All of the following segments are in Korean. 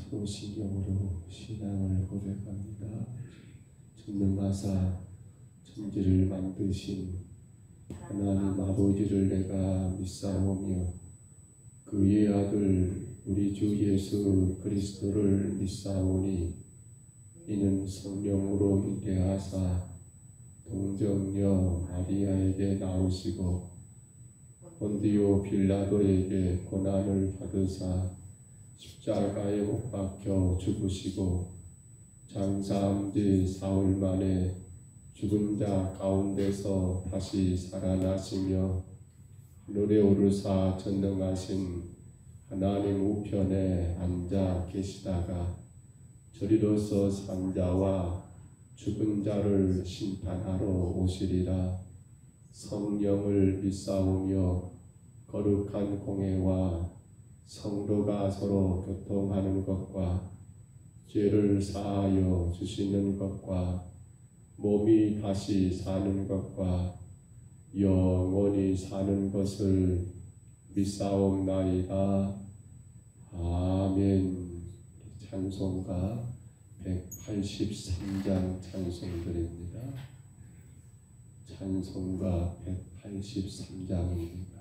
소신경으로 신앙을 고백합니다. 전능하사 천지를 만드신 하나님 아버지를 내가 믿사오며 그의 아들 우리 주 예수 그리스도를 믿사오니 이는 성령으로 잉태하사 동정녀 마리아에게 나오시고 본디오 빌라도에게 고난을 받으사 십자가에 못 박혀 죽으시고 장사한 지 사흘 만에 죽은 자 가운데서 다시 살아나시며 하늘에 오르사 전능하신 하나님 우편에 앉아 계시다가 저리로서 산 자와 죽은 자를 심판하러 오시리라. 성령을 믿사오며 거룩한 공회와 성도가 서로 교통하는 것과 죄를 사하여 주시는 것과 몸이 다시 사는 것과 영원히 사는 것을 믿사옵나이다. 아멘. 찬송가 183장 찬송드립니다. 찬송가 183장입니다.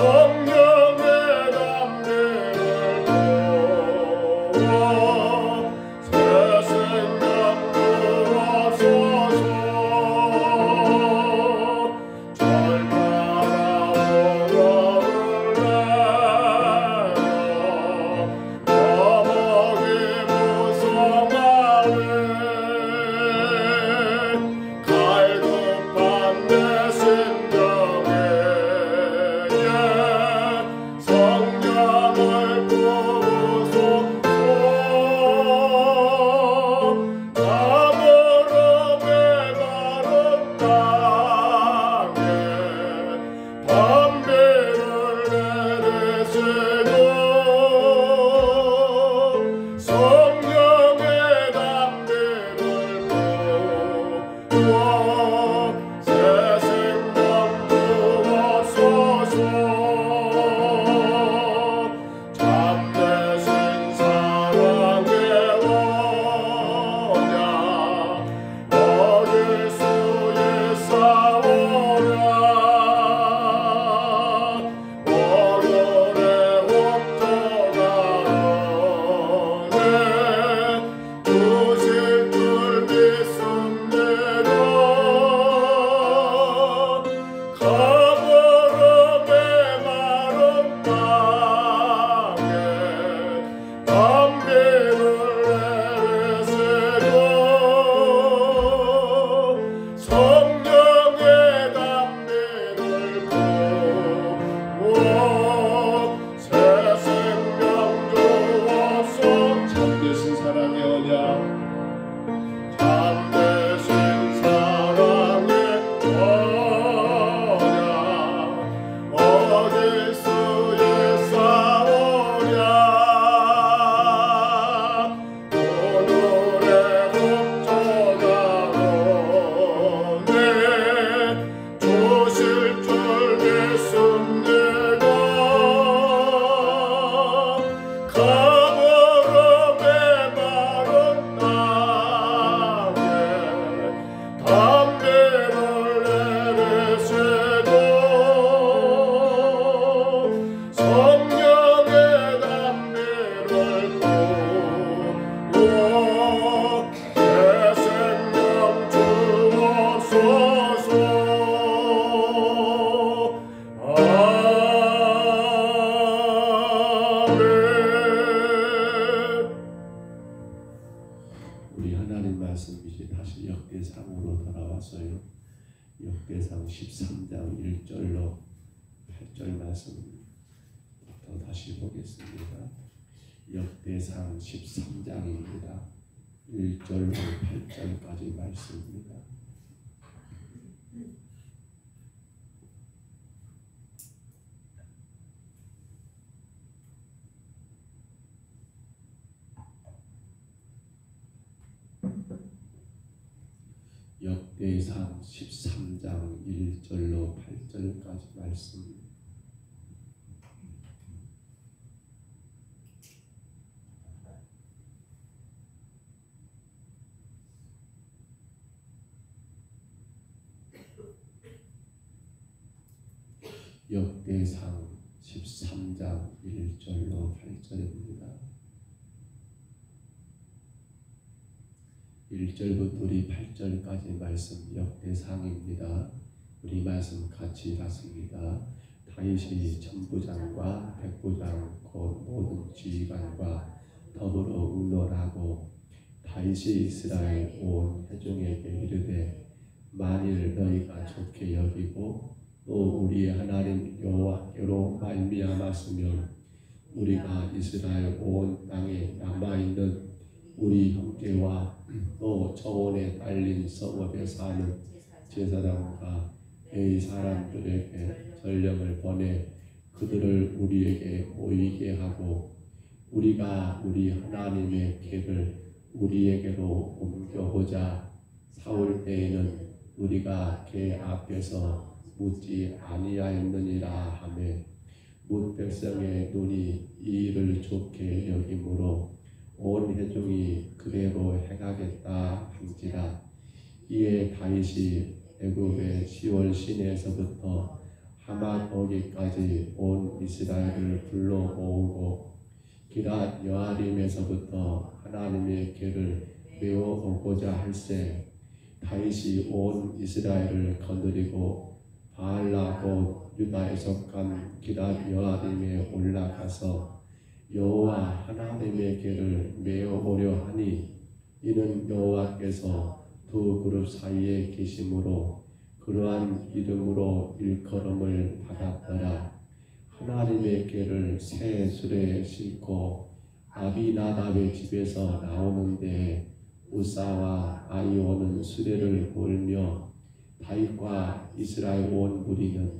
성령의 역대상 13장 1절로 8절 말씀부터 다시 보겠습니다. 역대상 13장입니다. 1절로 8절까지 말씀입니다. 역대상 13장 1절로 8절까지 말씀. 역대상 13장 1절로 8절입니다. 1절부터 우리 8절까지 말씀 역대상입니다. 우리 말씀 같이 읽습니다. 다윗이 천부장과 백부장 곧 모든 지휘관과 더불어 의논하고 다윗이 이스라엘 온 회중에게 이르되 만일 너희가 좋게 여기고 또 우리 하나님 여호와께로 말미암았으면 우리가 이스라엘 온 땅에 남아있는 우리 형제와 또 저원에 딸린 성읍에 사는 제사장과 의 사람들에게 전령을 보내 그들을 우리에게 모이게 하고 우리가 우리 하나님의 궤를 우리에게로 옮겨보자. 사울 때에는 우리가 궤 앞에서 묻지 아니하였느니라 하매 뭇 백성의 눈이 이 일을 좋게 여김으로 온 회중이 그대로 행하겠다 한지라. 이에 다윗이 애굽의 시월 시내에서부터 하맛 어기까지 온 이스라엘을 불러 모으고 기랏 여아림에서부터 하나님의 궤를 메워 오고자 할세 다윗이 온 이스라엘을 거느리고 바알라 곧 유다에 속한 기랏 여아림에 올라가서 여호와 하나님의 궤를 메어 오려 하니 이는 여호와께서 두 그룹 사이에 계심으로 그러한 이름으로 일컬음을 받았더라. 하나님의 궤를 새 수레에 싣고 아비나답의 집에서 나오는데 우사와 아이오는 수레를 몰며 다윗과 이스라엘 온 무리는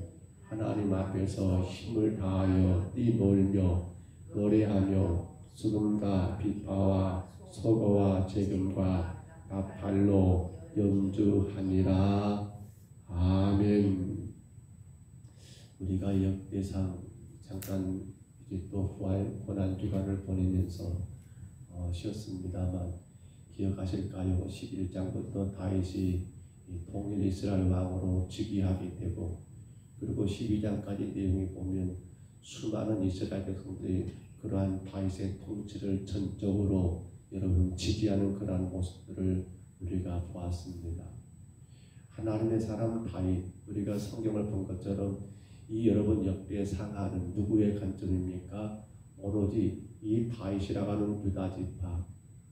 하나님 앞에서 힘을 다하여 뛰놀며 노래하며 수금과 비파와 소거와 재금과 나팔로 연주하니라. 아멘. 우리가 역대상 잠깐 이제 또 고난 주간을 보내면서 쉬었습니다만 기억하실까요? 11장부터 다윗이 통일 이스라엘 왕으로 즉위하게 되고 그리고 12장까지 내용이 보면 수많은 이스라엘 백성들이 그러한 다윗의 통치를 전적으로 여러분 지지하는 그러한 모습들을 우리가 보았습니다. 하나님의 사람 다윗, 우리가 성경을 본 것처럼 이 여러분 역대상하는 누구의 관점입니까? 오로지 이 다윗이라고 하는 유다 지파,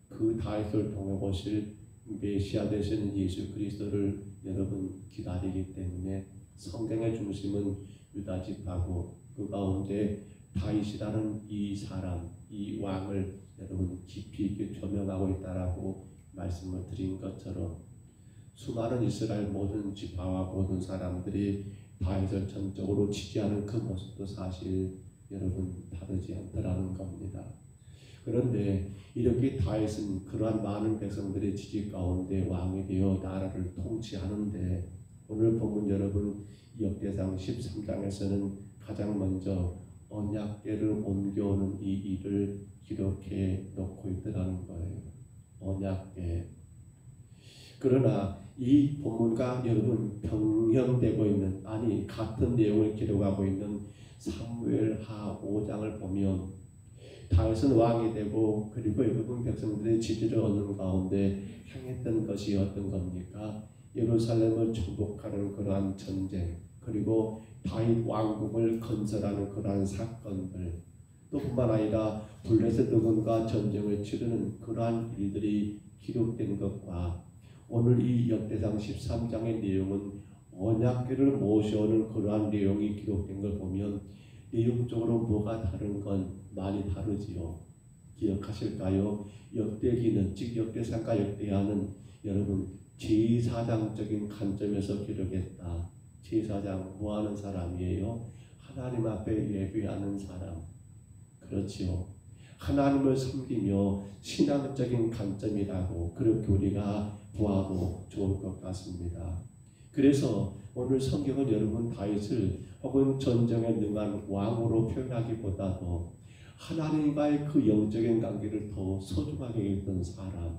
그 다윗을 통해 오실 메시아 되시는 예수 그리스도를 여러분 기다리기 때문에 성경의 중심은 유다 지파고 그 가운데 다윗이라는 이 사람, 이 왕을 여러분 깊이 있게 조명하고 있다라고 말씀을 드린 것처럼 수많은 이스라엘 모든 지파와 모든 사람들이 다윗을 전적으로 지지하는 그 모습도 사실 여러분 다르지 않더라는 겁니다. 그런데 이렇게 다윗은 그러한 많은 백성들의 지지 가운데 왕이 되어 나라를 통치하는데 오늘 보면 여러분 역대상 13장에서는 가장 먼저 언약궤를 옮겨오는 이 일을 기록해 놓고 있더라는 거예요. 언약궤. 그러나 이 본문과 여러분 병행되고 있는 같은 내용을 기록하고 있는 사무엘하 5장을 보면 다윗은 왕이 되고 그리고 여러분 백성들의 지지를 얻는 가운데 행했던 것이 어떤 겁니까? 예루살렘을 정복하는 그러한 전쟁 그리고 다윗 왕국을 건설하는 그러한 사건들 또 뿐만 아니라 블레셋 의군과 전쟁을 치르는 그러한 일들이 기록된 것과 오늘 이 역대상 13장의 내용은 언약궤를 모셔오는 그러한 내용이 기록된 걸 보면 내용적으로 뭐가 다른 건 많이 다르지요. 기억하실까요? 역대기는 즉 역대상과 역대하는 여러분 제사장적인 관점에서 기록했다. 제사장 뭐하는 사람이에요? 하나님 앞에 예배하는 사람. 그렇지요. 하나님을 섬기며 신앙적인 관점이라고 그렇게 우리가 보아도 좋을 것 같습니다. 그래서 오늘 성경은 여러분 다윗을 혹은 전쟁에 능한 왕으로 표현하기보다도 하나님과의 그 영적인 관계를 더 소중하게 여겼던 사람.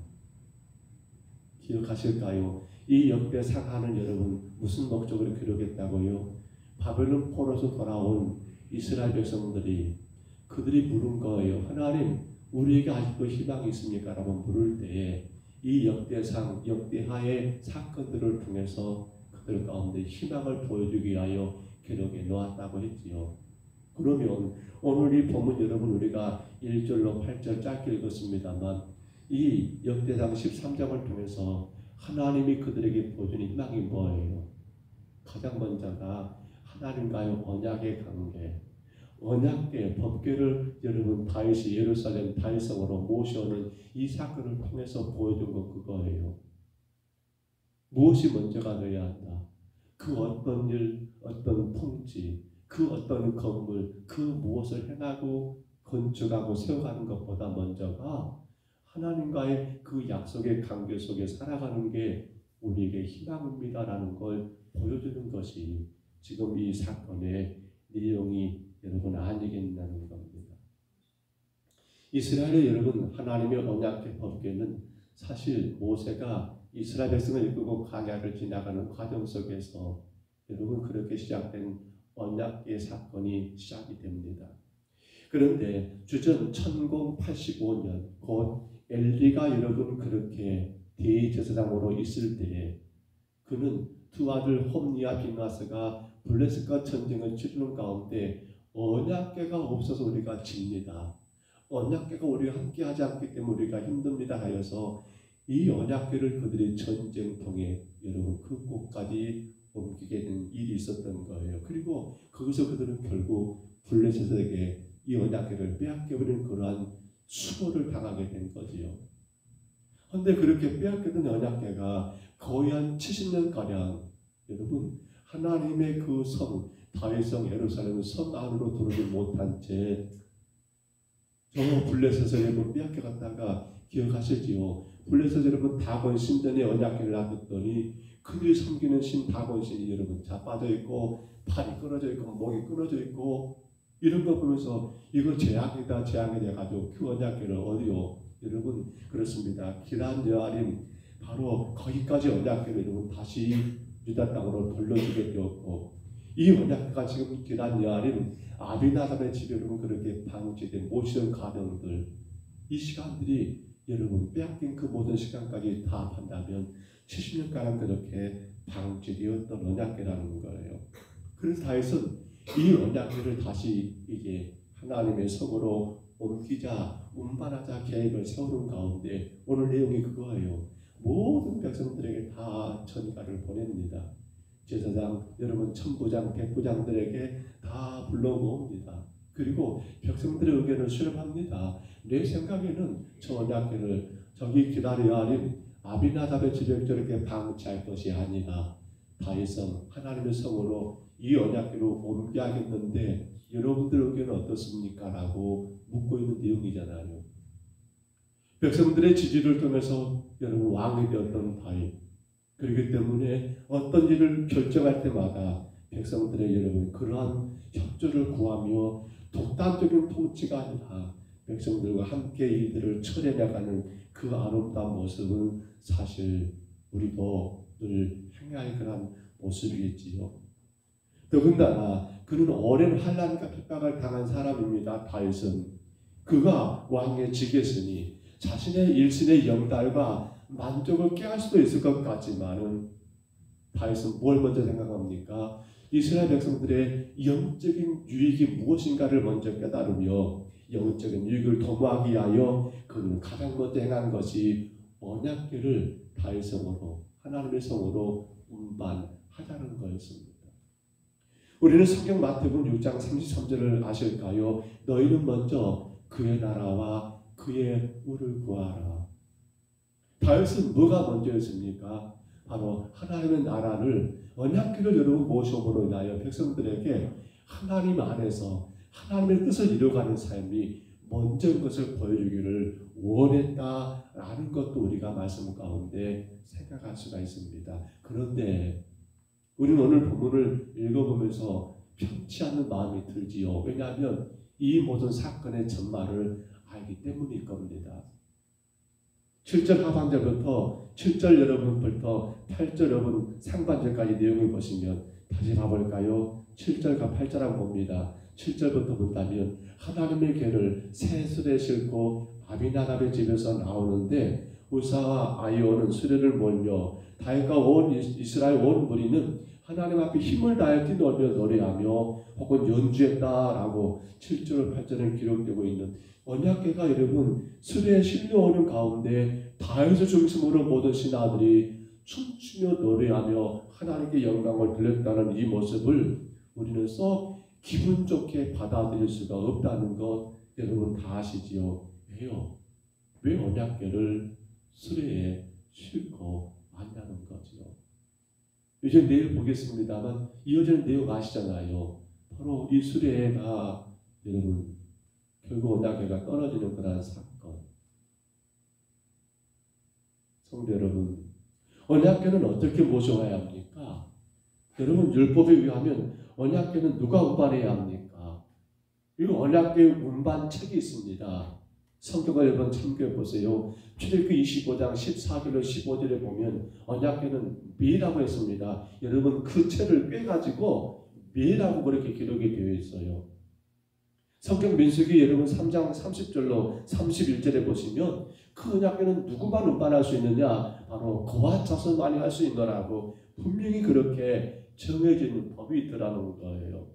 기억하실까요? 이 역대상하는 여러분 무슨 목적으로 기록했다고요? 바벨론 포로에서 돌아온 이스라엘 백성들이 그들이 물은 거예요. 하나님, 우리에게 아직도 희망이 있습니까? 라고 물을 때에 이 역대상, 역대하의 사건들을 통해서 그들 가운데 희망을 보여주기 위하여 기록해 놓았다고 했지요. 그러면 오늘 이 본문 여러분 우리가 1절로 8절 짧게 읽었습니다만 이 역대상 13장을 통해서 하나님이 그들에게 보여준 희망이 뭐예요? 가장 먼저가 하나님과의 언약의 관계, 언약궤, 법궤를 여러분 다윗이 예루살렘 다윗성으로 모셔오는 이 사건을 통해서 보여준 것 그거예요. 무엇이 먼저가 되어야 한다. 그 어떤 일, 어떤 통치, 그 어떤 건물, 그 무엇을 행하고 건축하고 세워가는 것보다 먼저가 하나님과의 그 약속의 관계 속에 살아가는 게 우리에게 희망입니다라는 걸 보여주는 것이 지금 이 사건의 내용이 여러분 아니겠냐는 겁니다. 이스라엘의 여러분 하나님의 언약궤 법궤는 사실 모세가 이스라엘 백성을 이끌고 광야를 지나가는 과정 속에서 여러분 그렇게 시작된 언약궤 사건이 시작이 됩니다. 그런데 주전 1085년 곧 엘리가 여러분 그렇게 대제사장으로 있을 때에 그는 두 아들 홈니와 비나스가 블레셋과 전쟁을 치르는 가운데 언약궤가 없어서 우리가 집니다. 언약궤가 우리가 함께하지 않기 때문에 우리가 힘듭니다 하여서 이 언약궤를 그들이 전쟁통에 여러분 그 곳까지 옮기게 된 일이 있었던 거예요. 그리고 거기서 그들은 결국 블레셋에게 이 언약궤를 빼앗겨버리는 그러한 수고를 당하게 된 거지요. 그런데 그렇게 빼앗겨든 언약궤가 거의 한 70년가량 여러분 하나님의 그 성 다윗성 예루살렘 성 안으로 들어오지 못한 채 저 블레셋을 여러분 빼앗겨갔다가 기억하시지요? 블레셋 여러분 다곤 신전에 언약궤를 놔뒀더니 그들이 섬기는 신 다곤 신이 여러분 자빠져 있고 팔이 끊어져 있고 목이 끊어져 있고 이런 거 보면서 이거 재앙이다 재앙이 돼가지고 그 언약궤를 어디요? 여러분 그렇습니다. 기란 여아림 바로 거기까지 언약궤를 여러분 다시 유다 땅으로 돌려주게 되었고 이 언약궤가 지금 기란 여아림 아비나답의 집에 여러분 그렇게 방치된 모시던 가정들 이 시간들이 여러분 빼앗긴 그 모든 시간까지 다 합한다면 70년가량 그렇게 방치되었던 언약궤라는 거예요. 그래서 다윗은 이 언약궤를 다시 이게 하나님의 성으로 옮기자 운반하자 계획을 세우는 가운데 오늘 내용이 그거예요. 모든 백성들에게 다 전가를 보냅니다. 제사장 여러분 천부장 백부장들에게 다 불러모읍니다. 그리고 백성들의 의견을 수렴합니다. 내 생각에는 저 언약궤를 저기 기다려야 하는 아비나답의 집에 저렇게 방치할 것이 아니라 다윗성 하나님의 성으로 이 언약궤로 옮겨야겠는데 여러분들 의견은 어떻습니까? 라고 묻고 있는 내용이잖아요. 백성들의 지지를 통해서 여러분 왕이 되었던 다윗 그렇기 때문에 어떤 일을 결정할 때마다 백성들의 여러분 그러한 협조를 구하며 독단적인 통치가 아니라 백성들과 함께 일들을 처리해나가는 그 아름다운 모습은 사실 우리도 늘 행할 그런 모습이겠지요. 더군다나 그는 오랜 환난과 핍박을 당한 사람입니다. 다윗은 그가 왕에 지겠으니 자신의 일신의 영달과 만족을 깨할 수도 있을 것 같지만은 다윗은 뭘 먼저 생각합니까? 이스라엘 백성들의 영적인 유익이 무엇인가를 먼저 깨달으며 영적인 유익을 도모하기 위하여 그는 가장 먼저 행한 것이 언약궤를 다윗 성으로 하나님의 성으로 운반하는 하자는 거였습니다. 우리는 성경 마태복음 6장 33절을 아실까요? 너희는 먼저 그의 나라와 그의 의를 구하라. 다윗은 뭐가 먼저였습니까? 바로 하나님의 나라를 언약궤를 여러분 모셔보로 인하여 백성들에게 하나님 안에서 하나님의 뜻을 이루어가는 삶이 먼저인 것을 보여주기를 원했다라는 것도 우리가 말씀 가운데 생각할 수가 있습니다. 그런데 우리는 오늘 본문을 읽어보면서 편치 않는 마음이 들지요. 왜냐하면 이 모든 사건의 전말을 알기 때문일 겁니다. 7절 하반절부터 7절 여러분부터 8절 여러분 상반절까지 내용을 보시면 다시 봐볼까요? 7절과 8절 한번 봅니다. 7절부터 본다면 하나님의 궤를 새 수레에 싣고 아비나답의 집에서 나오는데 우사와 아이오는 수레를 몰며 다윗과 온 이스라엘 온 무리는 하나님 앞에 힘을 다해 뛰놀며 노래하며 혹은 연주했다라고 7절 8절에 기록되고 있는 언약궤가 여러분 수레에 실려오는 가운데 다윗을 중심으로 모든 신하들이 춤추며 노래하며 하나님께 영광을 돌렸다는 이 모습을 우리는 썩 기분 좋게 받아들일 수가 없다는 것 여러분 다 아시지요? 왜요? 왜 언약궤를 수레에 싣고 왔냐는 거죠. 이제 내일 보겠습니다만 이어지는 내용 아시잖아요. 바로 이 수레가 여러분 결국 언약궤가 떨어지는 그러한 사건. 성도 여러분, 언약궤는 어떻게 모셔와야 합니까? 여러분 율법에 의하면 언약궤는 누가 운반해야 합니까? 이거 언약궤 운반 책이 있습니다. 성경을 여러분 참고해 보세요. 출애굽기 25장 14절로 15절에 보면 언약궤는 매라고 했습니다. 여러분 그 채를 꿰가지고 매라고 그렇게 기록이 되어 있어요. 성경 민수기 여러분 3장 30절로 31절에 보시면 그 언약궤는 누구만 운반할 수 있느냐? 바로 거핫 자손만이 할 수 있노라고 분명히 그렇게 정해져 있는 법이 있더라는 거예요.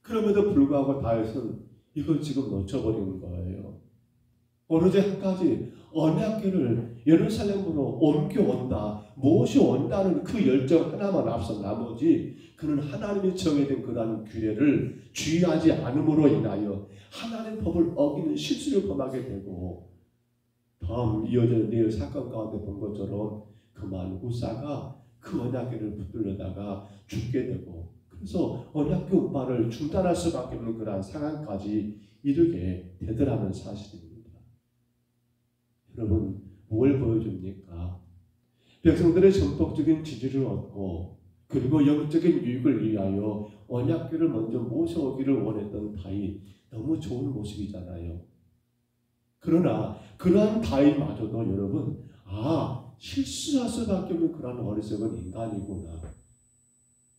그럼에도 불구하고 다윗은 이걸 지금 놓쳐버리는 거예요. 오로지 한 가지 언약궤를 예루살렘으로 옮겨온다, 모셔온다는 그 열정 하나만 앞서 나머지 그는 하나님이 정해진 그러한 규례를 주의하지 않음으로 인하여 하나님의 법을 어기는 실수를 범하게 되고 다음 이어지는 내일 사건 가운데 본 것처럼 그만 우사가 그 언약궤를 붙들려다가 죽게 되고 그래서 언약궤 운반을 중단할 수밖에 없는 그러한 상황까지 이르게 되더라는 사실입니다. 여러분 뭘 보여줍니까? 백성들의 전폭적인 지지를 얻고 그리고 영적인 유익을 위하여 언약궤를 먼저 모셔오기를 원했던 다윗 너무 좋은 모습이잖아요. 그러나 그러한 다윗마저도 여러분 실수할 수밖에 없는 그러한 어리석은 인간이구나.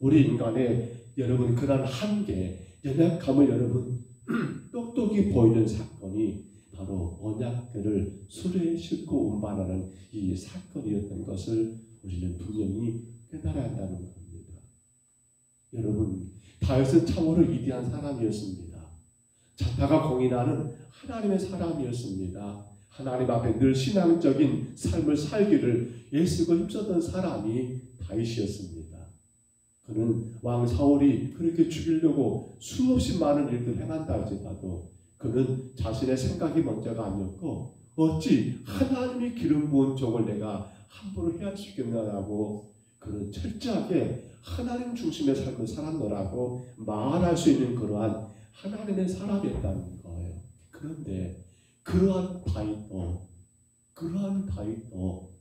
우리 인간의 여러분 그러한 한계, 연약함을 여러분 똑똑히 보이는 사건이 바로 언약궤를 수레에 싣고 운반하는 이 사건이었던 것을 우리는 분명히 깨달아야 한다는 겁니다. 여러분 다윗은 참으로 위대한 사람이었습니다. 자타가 공인하는 하나님의 사람이었습니다. 하나님 앞에 늘 신앙적인 삶을 살기를 애쓰고 힘썼던 사람이 다윗이었습니다. 그는 왕 사울이 그렇게 죽이려고 수없이 많은 일들을 행한다 할지라도 그는 자신의 생각이 먼저가 아니었고 어찌 하나님이 기름 부은 종을 내가 함부로 해할 수 있겠느냐고 그는 철저하게 하나님 중심의 삶을 살았노라고 말할 수 있는 그러한 하나님의 사람이었다는 거예요. 그런데 그러한 다윗도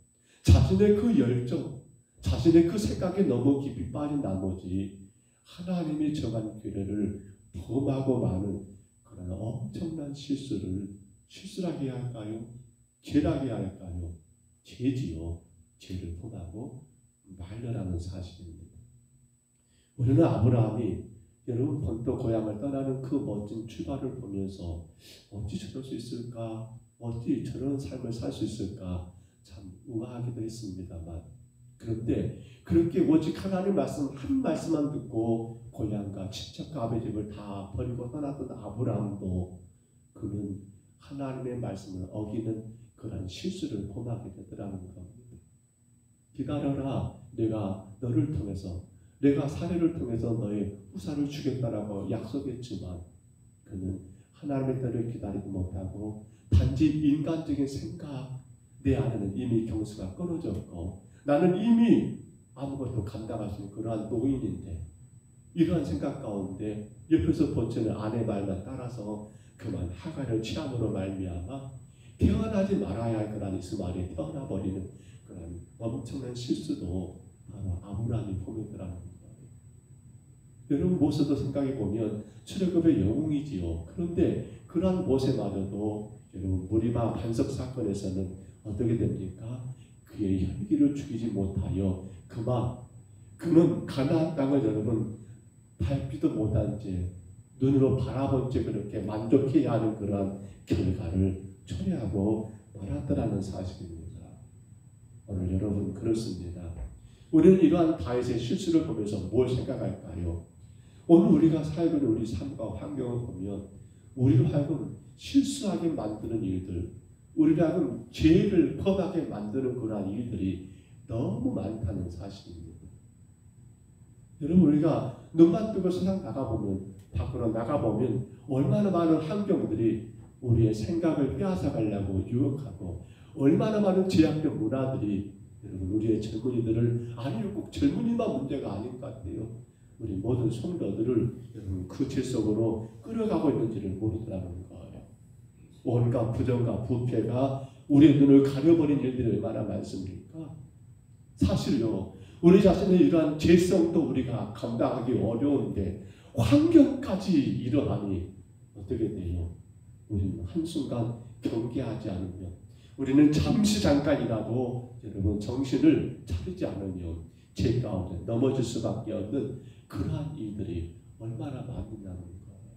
자신의 그 열정, 자신의 그 생각에 너무 깊이 빠진 나머지 하나님이 정한 규례를 범하고 마는 그런 엄청난 실수하게 할까요? 죄라게 할까요? 죄지요. 죄를 범하고 말려라는 사실입니다. 우리는 아브라함이 여러분 본토 고향을 떠나는 그 멋진 출발을 보면서 어찌 저럴 수 있을까? 어찌 저런 삶을 살 수 있을까? 참 우아하기도 했습니다만 그런데 그렇게 오직 하나님 말씀 한 말씀만 듣고 고향과 친척과 아버지 집을 다 버리고 떠났던 아브라함도 그는 하나님의 말씀을 어기는 그런 실수를 범하게 되더라는 겁니다. 기다려라. 내가 너를 통해서 내가 사례를 통해서 너의 후사를 주겠다라고 약속했지만 그는 하나님의 때를 기다리지 못하고 단지 인간적인 생각, 내 안에는 이미 경수가 끊어졌고 나는 이미 아무것도 감당할 수 있는 그러한 노인인데 이러한 생각 가운데 옆에서 버티는 아내 말만 따라서 그만 하갈을 취함으로 말미암아 태어나지 말아야 할 그런 이스마엘이 태어나버리는 그런 엄청난 실수도 바로 아브라함이 포인트라는 거예요. 여러분 모세도 생각해 보면 출애굽의 영웅이지요. 그런데 그러한 모세마저도 여러분 무리바 반석 사건에서는 어떻게 됩니까? 그의 혈기를 죽이지 못하여 그는 가나안 땅을 여러분 밟지도 못한 채 눈으로 바라본 채 그렇게 만족해야 하는 그러한 결과를 초래하고 말았더라는 사실입니다. 오늘 여러분 그렇습니다. 우리는 이러한 다윗의 실수를 보면서 뭘 생각할까요? 오늘 우리가 살고 있는 우리 삶과 환경을 보면 우리로 하여금 실수하게 만드는 일들, 우리로 하여금 죄를 범하게 만드는 그러한 일들이 너무 많다는 사실입니다. 여러분 우리가 눈만 뜨고 세상 나가보면 밖으로 나가보면 얼마나 많은 환경들이 우리의 생각을 빼앗아가려고 유혹하고 얼마나 많은 제약된 문화들이 여러분 우리의 젊은이들을 아니요 꼭 젊은이만 문제가 아닌 것 같아요. 우리 모든 성도들을 여러분 그 죄 속으로 끌어가고 있는지를 모르더라는 거예요. 온갖 부정과 부패가 우리의 눈을 가려버린 일들이 얼마나 많습니까? 사실요 우리 자신의 이러한 죄성도 우리가 감당하기 어려운데 환경까지 이러하니 어떻게 돼요? 우리는 한순간 경계하지 않으면 우리는 잠깐이라도 여러분 정신을 차리지 않으면 죄 가운데 넘어질 수밖에 없는 그러한 일들이 얼마나 많느냐는 거예요.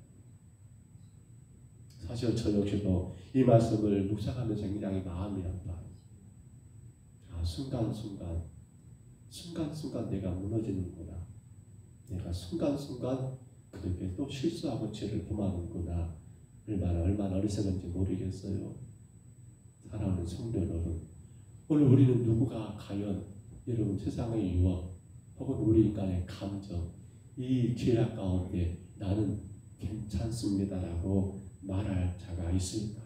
사실 저 역시도 이 말씀을 묵상하면서 굉장히 마음이 아파요. 순간순간 내가 무너지는구나. 내가 순간순간 그렇게 또 실수하고 죄를 범하는구나. 얼마나 어리석은지 모르겠어요. 사랑하는 성도 여러분, 오늘 우리는 누구가 과연 여러분 세상의 유혹 혹은 우리 인간의 감정 이 죄악 가운데 나는 괜찮습니다라고 말할 자가 있을까요?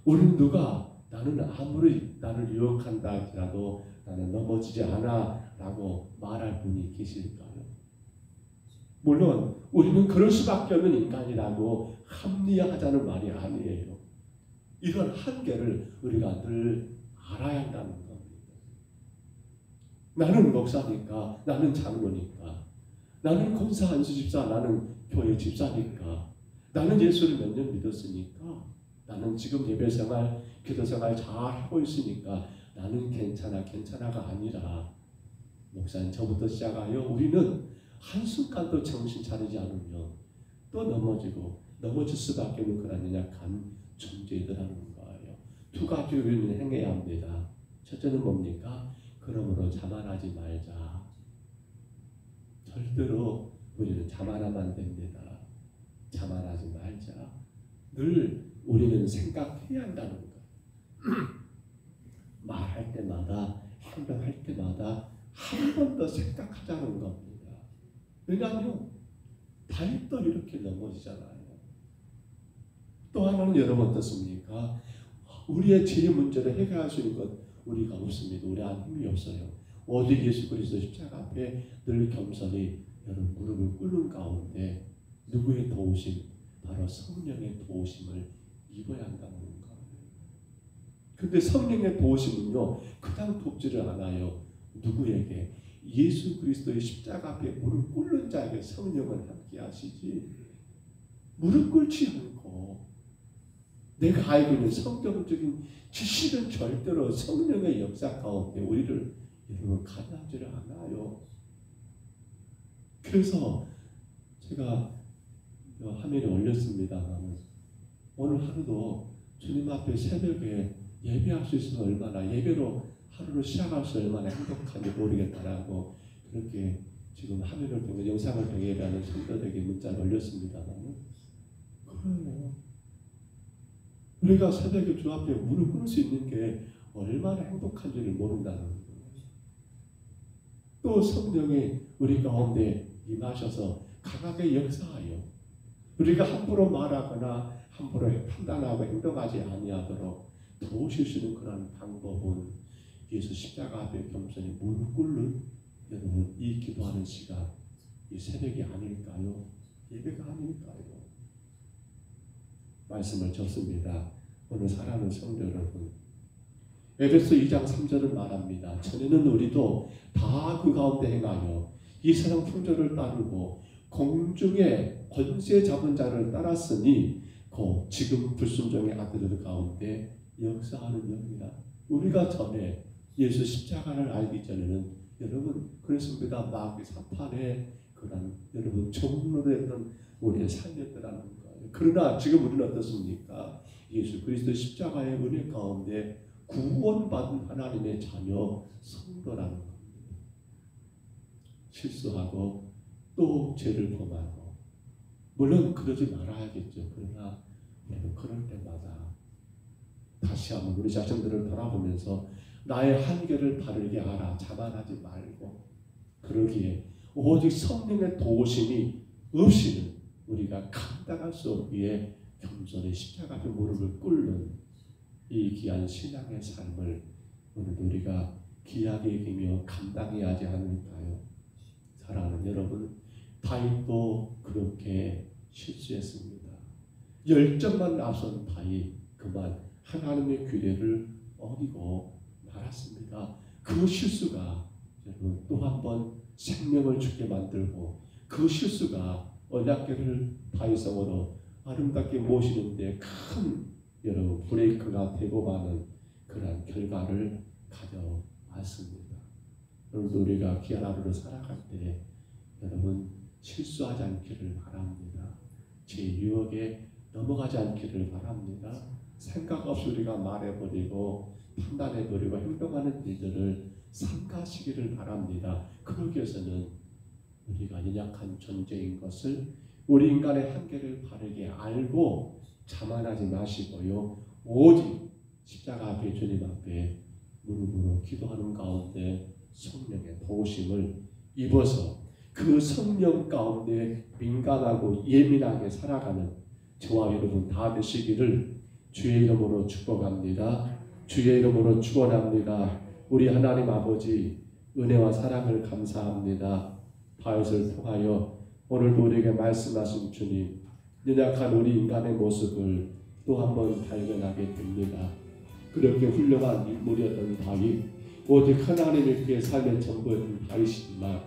우리는 누가 나는 아무리 나를 유혹한다 할지라도 나는 넘어지지 않아 라고 말할 분이 계실까요? 물론 우리는 그럴 수밖에 없는 인간이라고 합리화하자는 말이 아니에요. 이런 한계를 우리가 늘 알아야 한다는 겁니다. 나는 목사니까, 나는 장로니까, 나는 권사 한수 집사, 나는 교회 집사니까, 나는 예수를 몇 년 믿었으니까, 나는 지금 예배생활, 기도생활 잘 하고 있으니까 나는 괜찮아가 아니라 목사님 저부터 시작하여 우리는 한순간도 정신 차리지 않으면 또 넘어질 수밖에 없는 그런 연약한 존재들하는 거예요. 두 가지 우리는 행해야 합니다. 첫째는 뭡니까? 그러므로 자만하지 말자. 절대로 우리는 자만하면 안 됩니다. 자만하지 말자. 늘 우리는 생각해야 한다는 거예요. 말할 때마다 행동할 때마다 한 번 더 생각하자는 겁니다. 왜냐하면 다윗도 이렇게 넘어지잖아요. 또 하나는 여러분 어떻습니까? 우리의 죄 문제를 해결할 수 있는 것 우리가 없습니다. 우리 안 힘이 없어요. 오직 예수 그리스도 십자가 앞에 늘 겸손히 여러분 무릎을 꿇는 가운데 누구의 도우심? 바로 성령의 도우심을 입어야 한다는 거예요. 근데 성령의 도우심은요 그냥 돕지를 않아요. 누구에게? 예수 그리스도의 십자가 앞에 무릎 꿇는 자에게 성령을 함께 하시지 무릎 꿇지 않고 내가 알고 있는 성경적인 지식은 절대로 성령의 역사 가운데 우리를 여러분 가능하지를 않아요. 그래서 제가 화면에 올렸습니다만 오늘 하루도 주님 앞에 새벽에 예배할 수 있으면 얼마나 예배로 하루를 시작할 수 얼마나 행복한지 모르겠다라고 그렇게 지금 화면을 통해 영상을 통해 예배하는 성도들에게 문자를 올렸습니다만 그래요. 우리가 새벽에 주 앞에 무릎 꿇을 수 있는 게 얼마나 행복한지를 모른다는 거예요. 또 성령이 우리 가운데 임하셔서 강하게 역사하여 우리가 함부로 말하거나 함부로 판단하고 행동하지 아니하도록 도우실 수 있는 그런 방법은 예수 십자가 앞에 겸손히 무릎 꿇는 여러분 이 기도하는 시간, 이 새벽이 아닐까요? 예배가 아닐까요? 말씀을 줬습니다. 오늘 사랑하는 성도 여러분, 에베소 2장 3절을 말합니다. 전에는 우리도 다 그 가운데 행하여 이 세상 풍조를 따르고 공중의 권세 잡은 자를 따랐으니 곧 지금 불순종의 아들들 가운데 역사하는 영이라. 우리가 전에 예수 십자가를 알기 전에는 여러분 그랬습니다. 마귀 사탄의 그런 여러분 종로했던 우리의 삶이었더라는 거예요. 그러나 지금 우리는 어떻습니까? 예수 그리스도 십자가의 은혜 가운데 구원받은 하나님의 자녀 성도라는 겁니다. 실수하고 또 죄를 범하고 물론 그러지 말아야겠죠. 그러나 우리는 그럴 때마다 다시 한번 우리 자신들을 돌아보면서 나의 한계를 바르게 알아 자만하지 말고 그러기에 오직 성령의 도우심이 없이는 우리가 감당할 수 없기에 겸손히 십자가 앞에 무릎을 꿇는 이 귀한 신앙의 삶을 오늘도 우리가 귀하게 여기며 감당해야 하지 않을까요? 사랑하는 여러분, 다윗도 그렇게 실수했습니다. 열정만 앞선 다윗 그만 하나님의 규례를 어기고 말았습니다. 그 실수가 여러분 또 한 번 생명을 주게 만들고 그 실수가 언약궤를 다윗성으로 아름답게 모시는데 큰 여러분 브레이크가 되고 마는 그런 결과를 가져왔습니다. 오늘도 우리가 귀한 하루를 살아갈 때 여러분 실수하지 않기를 바랍니다. 제 유혹에 넘어가지 않기를 바랍니다. 생각 없이 우리가 말해버리고 판단해버리고 행동하는 일들을 삼가시기를 바랍니다. 그러기 위해서는 우리가 연약한 존재인 것을 우리 인간의 한계를 바르게 알고 자만하지 마시고요. 오직 십자가 앞에 주님 앞에 무릎으로 기도하는 가운데 성령의 도우심을 입어서 그 성령 가운데 민감하고 예민하게 살아가는 저와 여러분 다 되시기를 주의 이름으로 축복합니다. 주의 이름으로 축원합니다. 우리 하나님 아버지 은혜와 사랑을 감사합니다. 다윗을 통하여 오늘도 우리에게 말씀하신 주님 연약한 우리 인간의 모습을 또 한 번 발견하게 됩니다. 그렇게 훌륭한 인물이었던 다윗 오직 하나님의 그의 삶의 전부였던 다윗이지만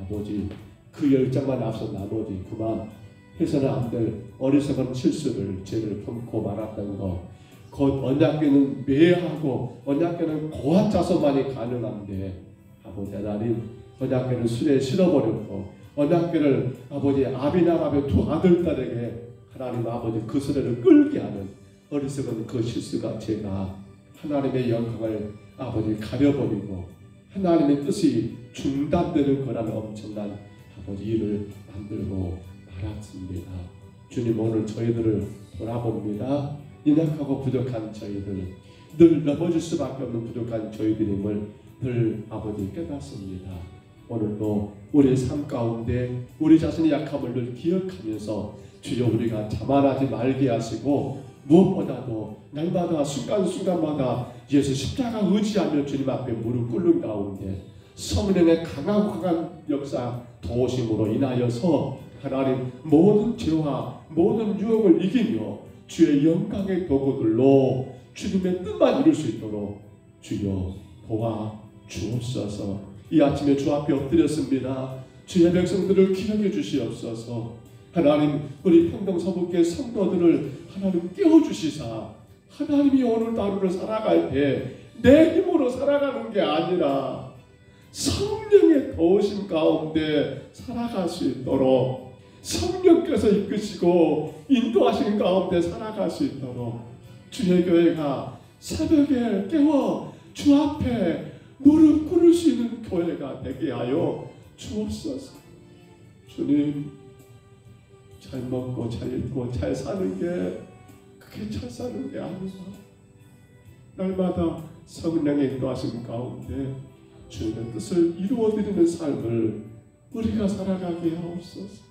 아버지 그 열정만 앞서 나머지 그만 해서는 안 될 어리석은 실수를 죄를 품고 말았던 것 곧 언약궤는 매하고 언약궤는 고아짜서만이 가능한데 아버지 하나님 언약궤를 술에 실어버렸고 언약궤를 아버지 아비나답의 두 아들딸에게 하나님 아버지 그 수레를 끌게 하는 어리석은 그 실수가 제가 하나님의 영광을 아버지 가려버리고 하나님의 뜻이 중단되는 거라는 엄청난 아버지 일을 만들고 말았습니다. 주님 오늘 저희들을 돌아봅니다. 연약하고 부족한 저희들 늘 넘어질 수밖에 없는 부족한 저희들임을 늘 아버지 깨닫습니다. 오늘도 우리의 삶 가운데 우리 자신의 약함을 늘 기억하면서 주여 우리가 자만하지 말게 하시고 무엇보다도 날마다 순간순간마다 예수 십자가 의지하며 주님 앞에 무릎 꿇는 가운데 성령의 강한 역사 도우심으로 인하여서 하나님 모든 죄와 모든 유혹을 이기며 주의 영광의 도구들로 주님의 뜻만 이룰 수 있도록 주여 도와 주옵소서. 이 아침에 주 앞에 엎드렸습니다. 주의 백성들을 기억해 주시옵소서. 하나님 우리 평동서북교회 성도들을 하나님 깨워주시사 하나님이 오늘 하루를 살아갈 때 내 힘으로 살아가는 게 아니라 성령의 도우심 가운데 살아갈 수 있도록 성령께서 이끄시고 인도하시는 가운데 살아갈 수 있도록 주의 교회가 새벽에 깨워 주 앞에 무릎 꿇을 수 있는 교회가 되게 하여 주옵소서. 주님 잘 먹고 잘 입고 잘 사는 게 그게 잘 사는 게 아니라 날마다 성령의 인도하심 가운데 주님의 뜻을 이루어드리는 삶을 우리가 살아가게 하옵소서.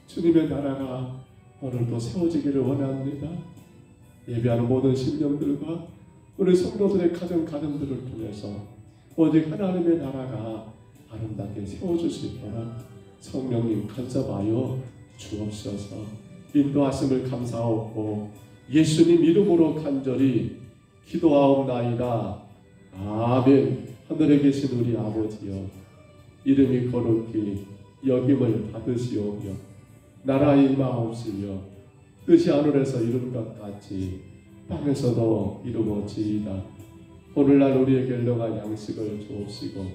주님의 나라가 오늘도 세워지기를 원합니다. 예배하는 모든 심령들과 우리 성도들의 가정들을 통해서 오직 하나님의 나라가 아름답게 세워질 수 있도록 성령님 간섭하여 주옵소서. 인도하심을 감사하고 예수님 이름으로 간절히 기도하옵나이다. 아멘. 하늘에 계신 우리 아버지여, 이름이 거룩히 여김을 받으시오며 나라의 임하옵시며 뜻이 하늘에서 이룬 것 같이 땅에서도 이루어지이다. 오늘날 우리에게 일용할 양식을 주옵시고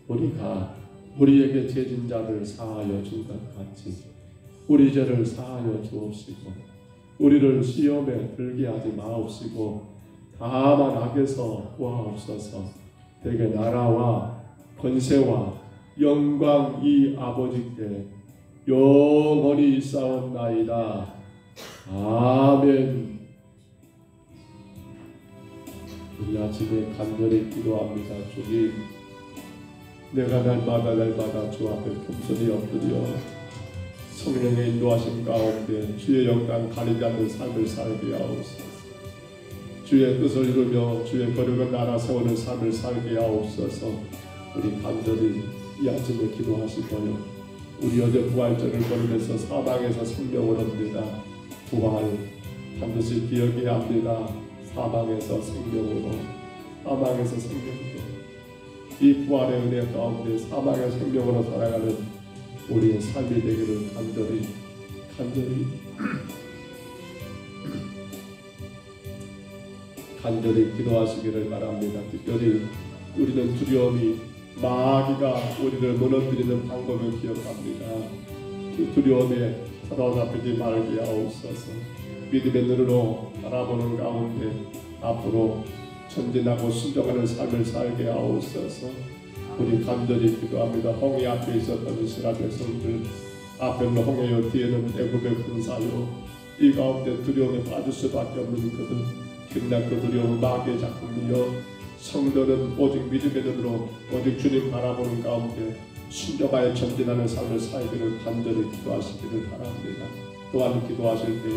우리가 우리에게 죄진 자를 사하여 준 것 같이 우리 죄를 사하여 주옵시고 우리를 시험에 들게 하지 마옵시고 다만 악에서 구하옵소서. 대개 나라와 권세와 영광이 아버지께 영원히 있사옵나이다. 아멘. 우리 아침에 간절히 기도합니다. 주님, 내가 날마다 주 앞에 겸손히 엎드려 성령의 인도하심 가운데 주의 영광 가리지 않는 삶을 살게 하옵소서. 주의 뜻을 이루며 주의 거룩한 나라 세우는 삶을 살게 하옵소서. 우리 간절히 이 아침에 기도하시고요. 우리 어제 부활절을 보내면서 사방에서 생명을 얻습니다. 부활 반드시 기억해야 합니다. 사방에서 생명으로, 사방에서 생명으로, 이 부활의 은혜 가운데 사방의 생명으로 살아가는 우리의 삶이 되기를 간절히 기도하시기를 바랍니다. 특별히 우리는 두려움이 마귀가 우리를 무너뜨리는 방법을 기억합니다. 그 두려움에 사로잡히지 말게 하옵소서. 믿음의 눈으로 바라보는 가운데 앞으로 전진하고 순종하는 삶을 살게 하옵소서. 우리 간절히 기도합니다. 홍해 앞에 있었던 이스라엘 백성들, 앞에는 홍해요 뒤에는 애굽의 군사요, 이 가운데 두려움에 빠질 수밖에 없는 그들, 그러나 그 두려움은 마귀의 작품이요 성도는 오직 믿음의 눈으로 오직 주님 바라보는 가운데 순종하여 전진하는 삶을 살기를 간절히 기도하시기를 바랍니다. 또한 기도하실 때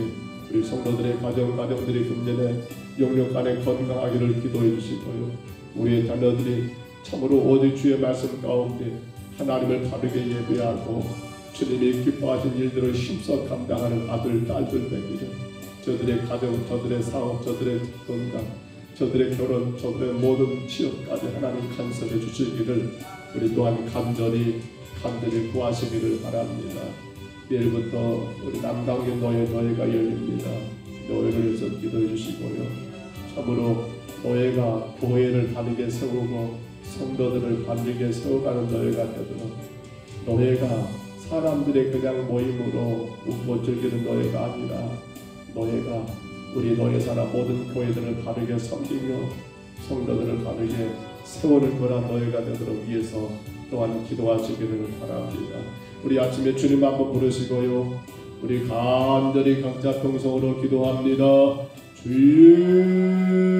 우리 성도들의 가정들이 금년에 영육 안에 건강하기를 기도해 주시고요. 우리의 자녀들이 참으로 오직 주의 말씀 가운데 하나님을 바르게 예배하고 주님이 기뻐하신 일들을 힘써 감당하는 아들, 딸들 되기를, 저들의 가정, 저들의 사업, 저들의 건강, 저들의 결혼, 저들의 모든 취업까지 하나님 간섭해 주시기를 우리 또한 간절히 구하시기를 바랍니다. 내일부터 우리 남강의 노예가 열립니다. 노예를 위해서 기도해 주시고요. 참으로 노예가 교회를 바르게 세우고 성도들을 바르게 세워가는 노예가 되도록, 노예가 사람들의 그냥 모임으로 웃고 즐기는 노예가 아니라 노예가 우리 노예사나 모든 교회들을 바르게 섬기며 성도들을 바르게 세우는 그런 노예가 되도록 위해서 또한 기도하시기를 바랍니다. 우리 아침에 주님 한번 부르시고요. 우리 간절히 각자 평성으로 기도합니다. 주님,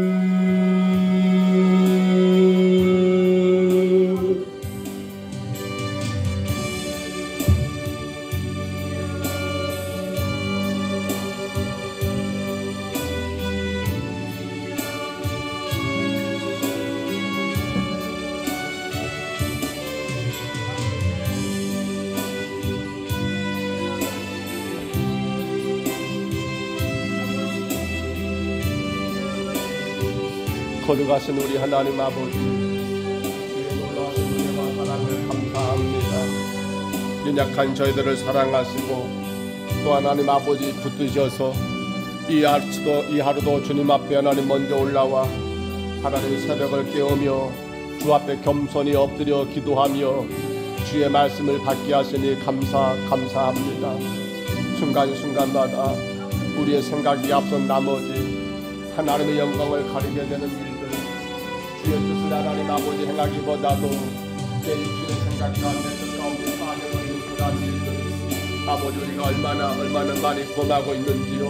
거룩하신 우리 하나님 아버지, 주의 놀라우신 은혜와 사랑을 감사합니다. 연약한 저희들을 사랑하시고 또 하나님 아버지 붙드셔서 이 하루도 주님 앞에 하나님 먼저 올라와 하나님 새벽을 깨우며 주 앞에 겸손히 엎드려 기도하며 주의 말씀을 받게 하시니 감사합니다. 순간순간마다 우리의 생각이 앞선 나머지 하나님의 영광을 가리게 되는 일들, 주의 뜻을 하나님 아버지 행하기보다도 내 육신의 생각과 내 뜻 가운데 빠져버리는 그러한 일들, 아버지 우리가 얼마나 많이 범하고 있는지요.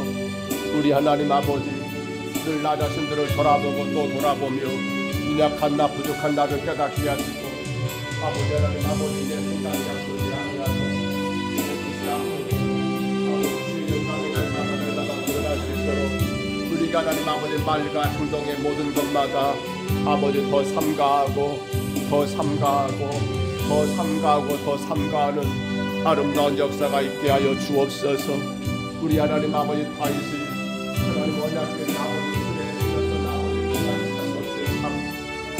우리 하나님 아버지 늘 나 자신들을 돌아보고 또 돌아보며 연약한 나 부족한 나를 깨닫게 하시고 아버지 하나님 아버지 내 생각이 아버지 아니하소 주의 영광을 나가 드러날 수 있도록 우리가 하나님 아버지 말과 행동의 모든 것마다 아버지 더 삼가하고 더 삼가하고 더 삼가하고 더 삼가하는 아름다운 역사가 있게 하여 주옵소서. 우리 하나님 아버지 다윗이 하나님 언약궤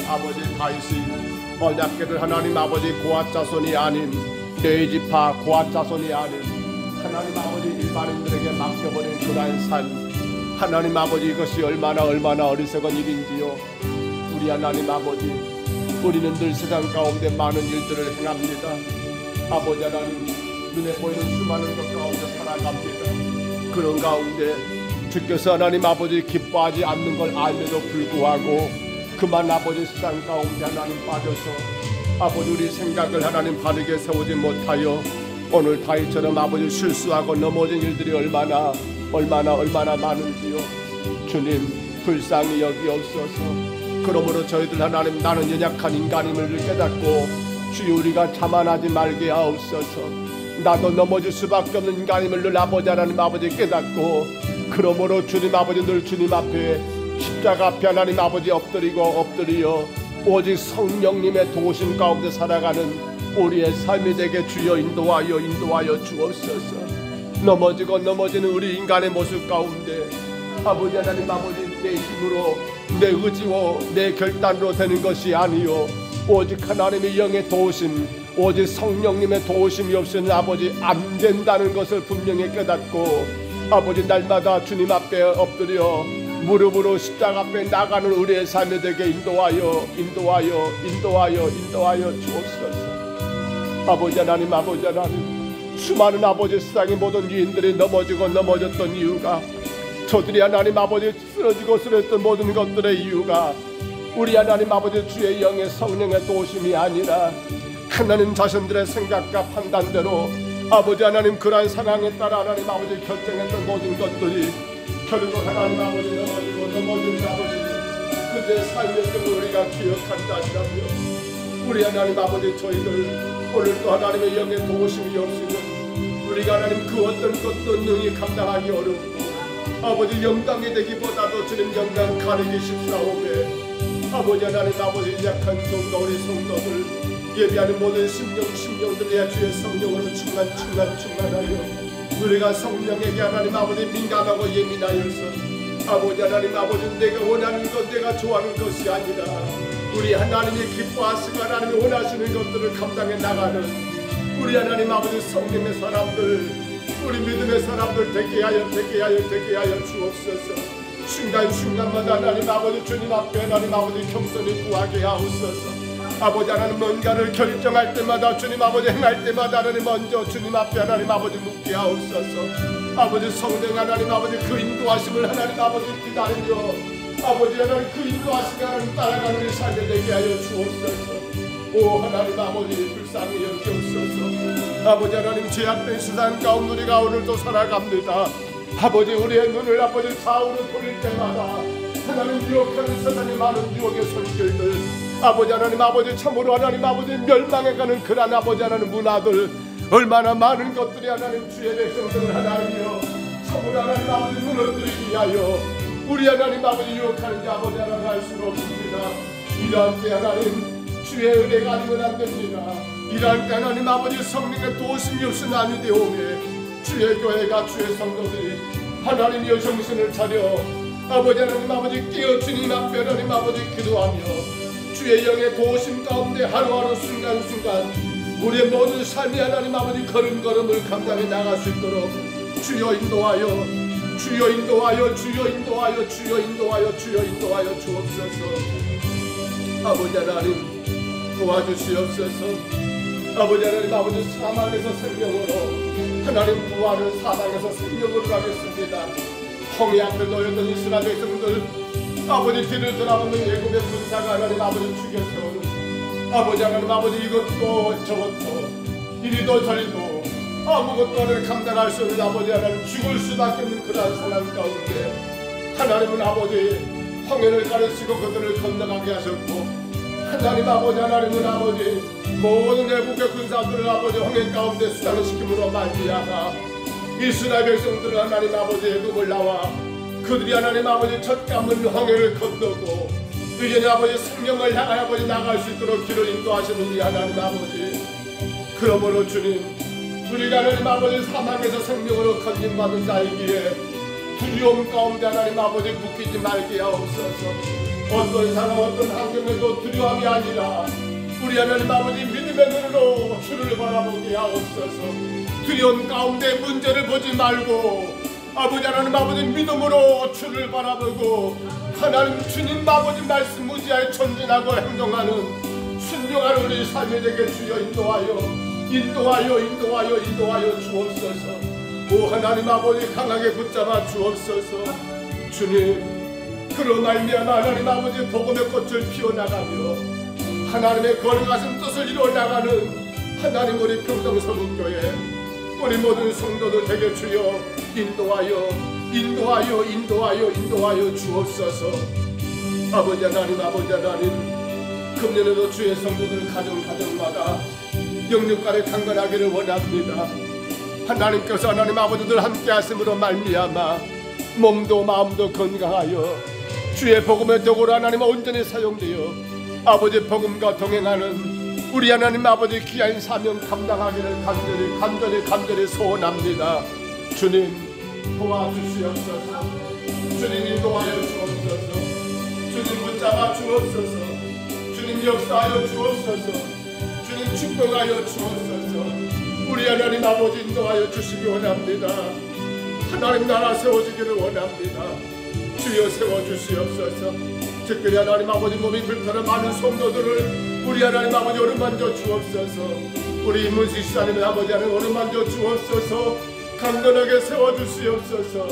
아버지 다윗이 언약궤를 하나님 아버지 고앗 자손이 아닌 레위지파 고앗 자손이 아닌 하나님 아버지 일반인들에게 맡겨버린 그러한 삶 하나님 아버지 이것이 얼마나 어리석은 일인지요. 우리 하나님 아버지 우리는 늘 세상 가운데 많은 일들을 행합니다. 아버지 하나님 눈에 보이는 수많은 것 가운데 살아갑니다. 그런 가운데 주께서 하나님 아버지 기뻐하지 않는 걸 알면도 불구하고 그만 아버지 세상 가운데 하나님 빠져서 아버지 우리 생각을 하나님 바르게 세우지 못하여 오늘 다윗처럼 아버지 실수하고 넘어진 일들이 얼마나 많은지요. 주님 불쌍히 여기옵소서. 그러므로 저희들 하나님 나는 연약한 인간임을 깨닫고 주여 우리가 자만하지 말게 하옵소서. 나도 넘어질 수밖에 없는 인간임을 늘 아버지 하나님 아버지 깨닫고 그러므로 주님 아버지 늘 주님 앞에 십자가 앞에 하나님 아버지 엎드리어 오직 성령님의 도우심 가운데 살아가는 우리의 삶이 되게 주여 인도하여 주옵소서. 넘어지는 우리 인간의 모습 가운데 아버지 하나님 아버지 내 힘으로 내 의지로 내 결단으로 되는 것이 아니요 오직 하나님의 영의 도우심 오직 성령님의 도우심이 없으면 아버지 안 된다는 것을 분명히 깨닫고 아버지 날마다 주님 앞에 엎드려 무릎으로 십자가 앞에 나가는 우리의 삶이 되게 인도하여 주옵소서. 아버지 하나님 수많은 아버지 세상의 모든 유인들이 넘어졌던 이유가 저들이 하나님 아버지 쓰러졌던 모든 것들의 이유가 우리 하나님 아버지 주의 영의 성령의 도우심이 아니라 하나님 자신들의 생각과 판단대로 아버지 하나님 그러한 상황에 따라 하나님 아버지 결정했던 모든 것들이 결국 하나님 아버지 넘어진 아버지 그들의 삶의 점을 우리가 기억한다 하시라며 우리 하나님 아버지 저희들 오늘도 하나님의 영의 도우심이 없으면 우리가 하나님 그 어떤 것도 능히 감당하기 어렵고 아버지 영광이 되기보다도 주님 영광 가리기 십사오매 아버지 하나님 아버지 약한 성도 우리 성도들 예비하는 모든 심령들이야 주의 성령으로 충만하여 우리가 성령에게 하나님 아버지 민감하고 예민하여서 아버지 하나님 아버지 내가 원하는 것 내가 좋아하는 것이 아니라 우리 하나님이 기뻐하시고 하나님이 원하시는 것들을 감당해 나가는 우리 하나님 아버지 성령의 사람들 우리 믿음의 사람들 되게 하여 주옵소서. 순간순간마다 하나님 아버지 주님 앞에 하나님 아버지 겸손히 구하게 하옵소서. 아버지 하나님 뭔가를 결정할 때마다 주님 아버지 행할 때마다 하나님 먼저 주님 앞에 하나님 아버지 묻게 하옵소서. 아버지 성령 하나님 아버지 그 인도하심을 하나님 아버지 기다리며 아버지 하나님 그 인도하심을 하나님 따라가는 우리 삶이 되게 하여 주옵소서. 오 하나님 아버지 불쌍히 여기옵소서. 아버지 하나님 죄악된 세상 가운데 우리가 오늘도 살아갑니다. 아버지 우리의 눈을 아버지 좌우로 돌릴 때마다 하나님 유혹하는 세상에 많은 유혹의 손길들 아버지 하나님 아버지 참으로 하나님 아버지 멸망해가는 그런 아버지 하나님 문화들 얼마나 많은 것들이 하나님 주의 백성들을 하나님이여 참으로 하나님 아버지 무너뜨리기 위하여 우리 하나님 아버지 유혹하는지 아버지 하나님 알 수가 없습니다. 이러한 때 하나님 주의 은혜가 아니면 안 됩니다. 이러한 때 하나님 아버지 성령의 도우심이 없으면 아니 되오매 주의 교회가 주의 성도들이 하나님이여 정신을 차려 아버지 하나님 아버지 깨어 주님 앞에 하나님 아버지 기도하며 주의 영의 도우심 가운데 하루하루 순간순간 우리의 모든 삶이 하나님 아버지 걸음걸음을 감당해 나갈 수 있도록 주여 인도하여 주옵소서. 아버지 하나님 도와주시옵소서. 아버지 하나님 아버지 사망에서 생명으로 하나님 부활을 사망에서 생명으로 가겠습니다. 홍해 앞에 놓였던 이스라엘 백성들 아버지 뒤를 돌아보는 애굽의 군사가 하나님 아버지 죽여 세우는 아버지 하나님 아버지 이것도 저것도 이리도 저리도 아무것도 하나님 감당할 수 없는 아버지 하나님 죽을 수밖에 없는 그러한 상황 가운데 하나님은 아버지 황해를 가르치고 그들을 건너가게 하셨고, 하나님 아버지, 하나님은 아버지 모든 애국의 군사들을 아버지 황해 가운데 수장시킴으로 말미암아 이스라엘 백성들은 하나님 아버지의 눈을 나와 그들이 하나님 아버지 첫 감은 황해를 건너고 이제는 아버지 생명을 향하여 아버지 나갈 수 있도록 길을 인도하시는 이 하나님 아버지, 그러므로 주님, 우리가 하나님 아버지 사망에서 생명으로 건진받은 자이기에 두려움 가운데 하나님 아버지 묶이지 말게 하옵소서. 어떤 상황 어떤 환경에도 두려움이 아니라 우리 하나님 아버지 믿음의 눈으로 주를 바라보게 하옵소서. 두려움 가운데 문제를 보지 말고 아버지 하나님 아버지 믿음으로 주를 바라보고 하나님 주님 아버지 말씀 무지하게 전진하고 행동하는 순종하는 우리 삶이 되게 주여 인도하여 주옵소서. 오 하나님 아버지 강하게 붙잡아 주옵소서. 주님, 그로 말미암아 하나님 아버지 복음의 꽃을 피워나가며 하나님의 거룩하신 뜻을 이루어나가는 하나님 우리 평동서북교회 우리 모든 성도들 되게 주여 인도하여 주옵소서. 아버지 하나님 금년에도 주의 성도들 가정마다 영육간에 강건하기를 원합니다. 하나님께서 하나님 아버지들 함께 하심으로 말미암아 몸도 마음도 건강하여 주의 복음의 도구로 하나님 온전히 사용되어 아버지 복음과 동행하는 우리 하나님 아버지 귀한 사명 감당하기를 간절히 소원합니다. 주님 도와주시옵소서. 주님 인도하여 주옵소서. 주님 붙잡아 주옵소서. 주님 역사하여 주옵소서. 주님 축복하여 주옵소서. 우리 하나님 아버지 인도하여 주시기 원합니다. 하나님 나라 세워지기를 원합니다. 주여 세워주시옵소서. 특별히 하나님 아버지 몸이 불편한 많은 성도들을 우리 하나님 아버지 어루만져 주옵소서. 우리 이문식 시사님 아버지 하나님 어루만져 주옵소서. 강건하게 세워주시옵소서.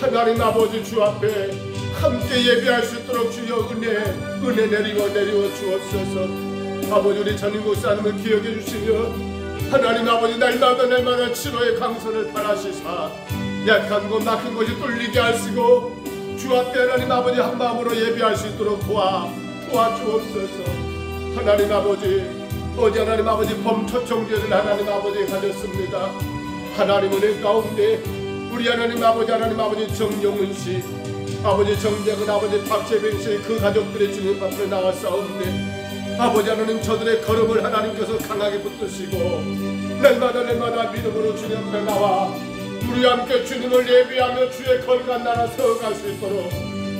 하나님 아버지 주 앞에 함께 예배할 수 있도록 주여 은혜 내리워 주옵소서. 아버지 우리 전임 목사님을 기억해 주시며 하나님 아버지 날마다 치료의 강선을 바라시사 약한 곳 막힌 곳이 뚫리게 하시고 주 앞에 하나님 아버지 한 마음으로 예배할 수 있도록 도와주옵소서. 하나님 아버지 어제 하나님 아버지 범초청제를 하나님 아버지 가졌습니다. 하나님 은혜 가운데 우리 하나님 아버지 정영은씨 아버지 정재근 아버지 박재빈씨 그 가족들의 주님 앞에 나왔사옵는데 아버지 하나님 저들의 걸음을 하나님께서 강하게 붙드시고 날마다 믿음으로 주님 앞에 나와 우리 함께 주님을 예배하며 주의 거룩한 나라 세워갈 수 있도록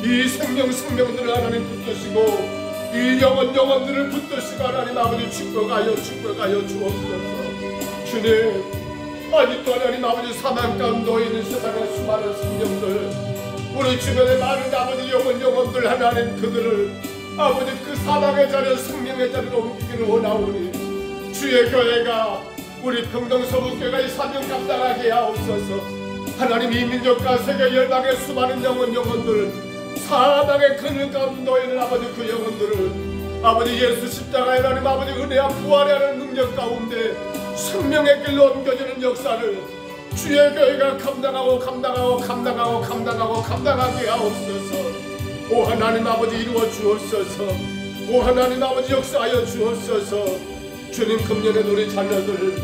이 생명들을 하나님 붙드시고 이 영혼들을 붙드시고 하나님 아버지 축복하여 주옵소서. 주님 아직도 하나님 아버지 사망 가운데 있는 세상의 수많은 생명들 우리 주변에 많은 아버지 영혼들 하나님 그들을 아버지 그 사망의 자리에 생명의 자리로 옮기기를 원하오니 주의 교회가 우리 평동서북교회가 이 사명 감당하게 하옵소서. 하나님 이 민족과 세계 열방의 수많은 영혼들 사망의 그늘 가운데 있는 아버지 그 영혼들을 아버지 예수 십자가의 하나님 아버지 은혜와 부활의 하는 능력 가운데 생명의 길로 옮겨지는 역사를 주의 교회가 감당하게 하옵소서. 오 하나님 아버지 이루어 주옵소서. 오 하나님 아버지 역사하여 주옵소서. 주님 금년에 우리 자녀들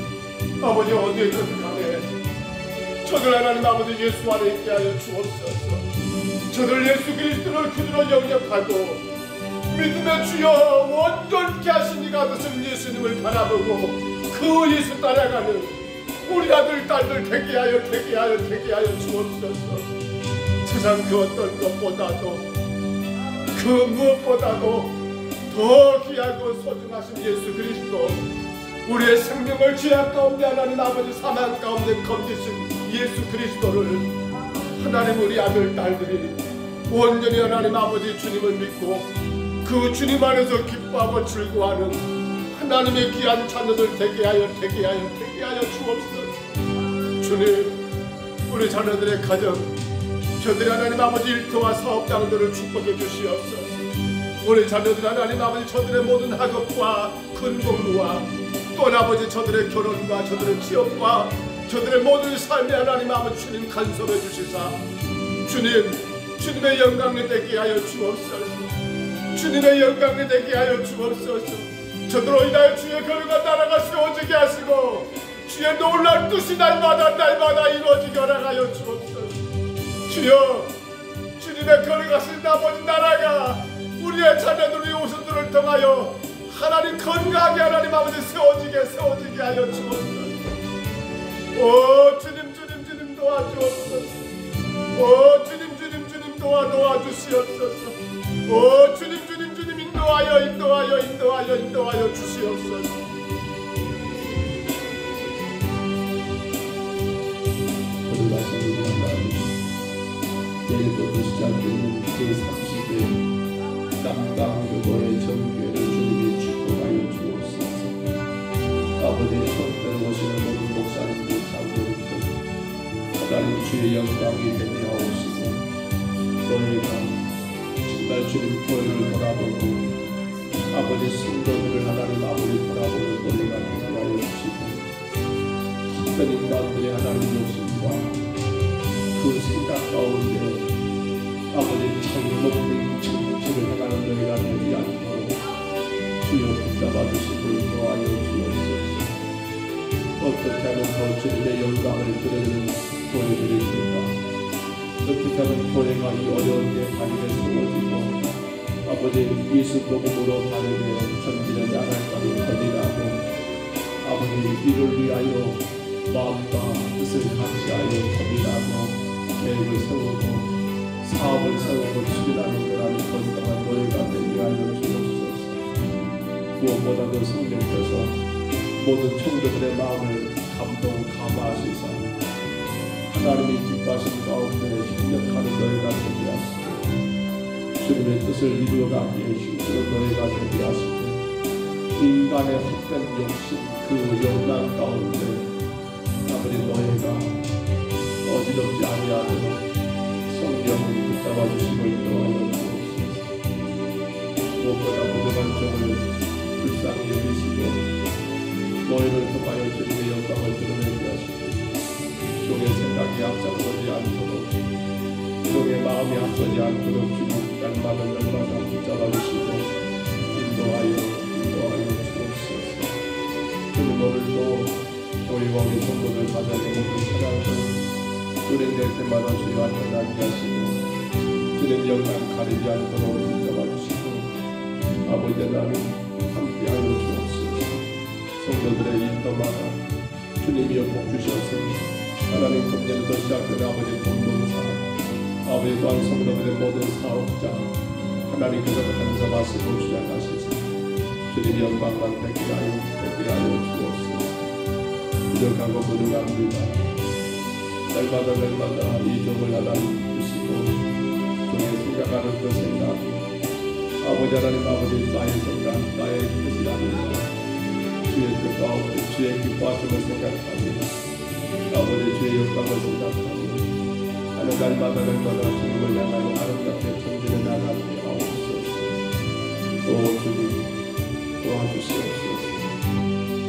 아버지 어디에 있든 간에 저들 하나님 아버지 예수 안에 있게 하여 주옵소서. 저들 예수 그리스도를 그대로 영접하고 믿음의 주여 온전케 하신 이가 되신 예수님을 바라보고 그 예수 따라가는 우리 아들 딸들 되게 하여 주옵소서. 세상 그 어떤 것보다도 그 무엇보다도 더 귀하고 소중하신 예수 그리스도 우리의 생명을 죄악 가운데 하나님 아버지 사망 가운데 건지신 예수 그리스도를 하나님 우리 아들 딸들이 온전히 하나님 아버지 주님을 믿고 그 주님 안에서 기뻐하고 즐거워하는 하나님의 귀한 자녀들 되게 하여 주옵소서. 주님 우리 자녀들의 가정 저들이 하나님 아버지 일터와 사업장들을 축복해 주시옵소서. 우리 자녀들 하나님 아버지 저들의 모든 학업과 큰 공부와 또 아버지 저들의 결혼과 저들의 취업과 저들의 모든 삶에 하나님 아버지 주님 간섭해 주시사 주님 주님의 영광이 되게 하여 주옵소서. 주님의 영광이 되게 하여 주옵소서. 저들로 인하여 주의 거룩한 나라가 세워지게 하시고 주의 놀라운 뜻이 날마다 이루어지게 허락하여 주옵소서. 주여, 주님의 거룩하신 아버지 나라가 우리의 자녀들, 우리 오순들을 통하여 하나님 건강하게 하나님 아버지 세워지게 하여 주옵소서. 오 주님 도와주옵소서. 오 주님 도와주시옵소서. 오 주님 인도하여 주시옵소서. 거룩하신 하나님, 내일부터 시작되는 제30회 남강교도의 정교회를 주님이 축복하여 주옵소서. 아버지의 손들어 오시는 모든 목사님들, 장로님들, 하나님 주의 영광이 되게 하옵시고 너희가 정말 주님 교회를 돌아보고 아버지 성도들을 하나님 아버지 돌아보는 너희가 되게 하여 주시고 어떤 인간들의 하나님 욕심과 그 생각 가운데 아버지 잘못된 정치를 행하는 너희가 되지 않도록 주여 붙잡아 주시고 인도하여 주옵소서. 어떻게 하면 더 주님의 영광을 드리는 교회들이 될까? 어떻게 하면 교회가 이 어려운 데 바르게 세워지고 아버지 예수 복음으로 바르게 전진해 나갈까를 건의하고 아버지 이를 위하여 마음과 뜻을 같이하여 건의하고 계획을 세우고 사업을 세우고 추진하는 그런 건강한 너희가 되게 하여 주옵소서. 무엇보다도 성령께서 모든 청교들의 마음을 감화하시사 하나님이 기뻐하신 가운데 협력하는 너희가 되게 하시고 주님의 뜻을 이루어가기에 힘쓰는 너희가 되게 하시고 인간의 헛된 욕심 그 욕망 가운데 아버지 너희가 어지럽지 아니하도록 성령을 붙잡아 주시고 인도하여 주옵소서. 무엇보다 부족한 점을 불쌍히 여기시고 너희를 통하여 주님의 영광을 드러내게 하시고 종의 생각이 앞장서지 않도록 종의 마음이 앞서지 않도록 주님 날마다 붙잡아 주시고 인도하여 주옵소서. 주님 오늘도 저희와 우리 성도들 가정의 모든 사랑을 은행될 때마다 주여 앞에 나게 하시고 주님 영광 가리지 않도록 붙잡아 주시고 아버지 하나님 함께하여 주옵소서. 성도들의 인도마다 주님이여 복 주셔서 하나님 금년부터 시작된 아버지 공동사 아버지 또한 성도들의 모든 사업자 하나님께서 간섭하시고 시작하시사 주님 영광만 되게 하여 주옵소서. 부족하고 부족합니다. 날마다 이 종을 하나님 주시고 종의 생각하는 그 생각 아버지 하나님 아버지 나의 생각 나의 뜻이 아닙니다. 주의 뜻 가운데 주의 기뻐하심을 생각하며 아버지 주의 영광을 생각하며 하는 날마다 주님을 향하여 아름답게 전진해 나가게 하옵소서. 오 주님 도와주시옵소서.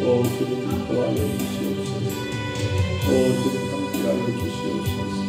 오 주님 도와주시옵소서. 오 주님 함께하여 주시옵소서.